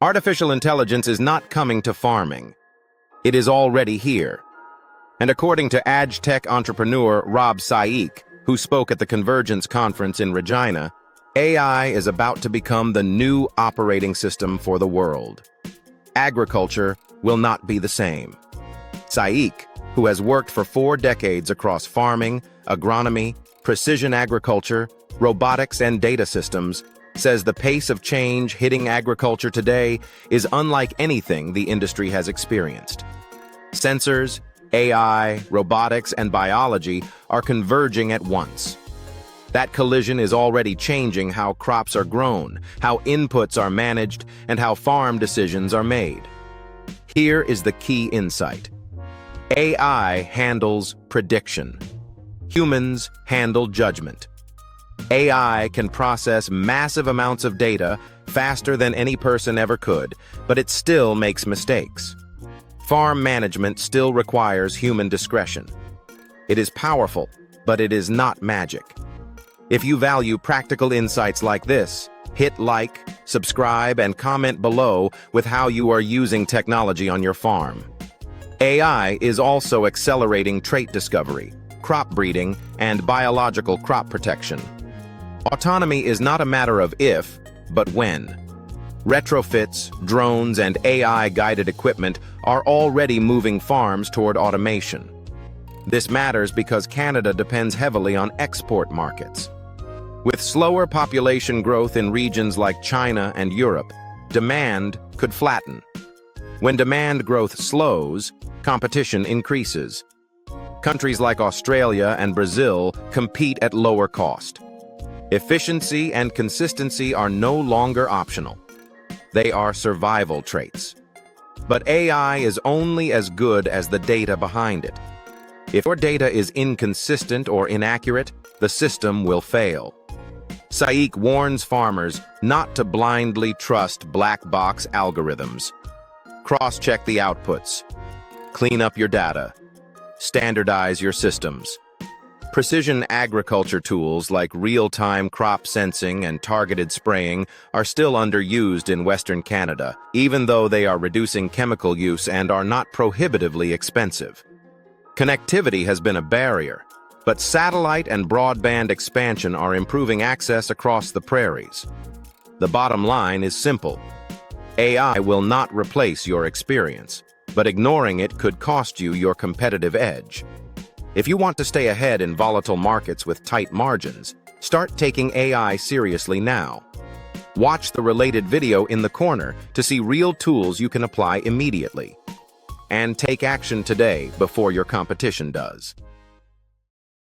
Artificial intelligence is not coming to farming. It is already here. And according to AgTech entrepreneur Rob Saik, who spoke at the Convergence conference in Regina, AI is about to become the new operating system for the world. Agriculture will not be the same. Saik, who has worked for 4 decades across farming, agronomy, precision agriculture, robotics, and data systems, says the pace of change hitting agriculture today is unlike anything the industry has experienced. Sensors, AI, robotics, and biology are converging at once. That collision is already changing how crops are grown, how inputs are managed, and how farm decisions are made. Here is the key insight. AI handles prediction. Humans handle judgment. AI can process massive amounts of data faster than any person ever could, but it still makes mistakes. Farm management still requires human discretion. It is powerful, but it is not magic. If you value practical insights like this, hit like, subscribe, and comment below with how you are using technology on your farm. AI is also accelerating trait discovery, crop breeding, and biological crop protection. Autonomy is not a matter of if, but when. Retrofits, drones, and AI-guided equipment are already moving farms toward automation. This matters because Canada depends heavily on export markets. With slower population growth in regions like China and Europe, demand could flatten. When demand growth slows, competition increases. Countries like Australia and Brazil compete at lower cost. Efficiency and consistency are no longer optional. They are survival traits. But AI is only as good as the data behind it. If your data is inconsistent or inaccurate, the system will fail. Saik warns farmers not to blindly trust black box algorithms. Cross-check the outputs. Clean up your data. Standardize your systems. Precision agriculture tools like real-time crop sensing and targeted spraying are still underused in Western Canada, even though they are reducing chemical use and are not prohibitively expensive. Connectivity has been a barrier, but satellite and broadband expansion are improving access across the prairies. The bottom line is simple. AI will not replace your experience, but ignoring it could cost you your competitive edge. If you want to stay ahead in volatile markets with tight margins, start taking AI seriously now. Watch the related video in the corner to see real tools you can apply immediately. And take action today before your competition does.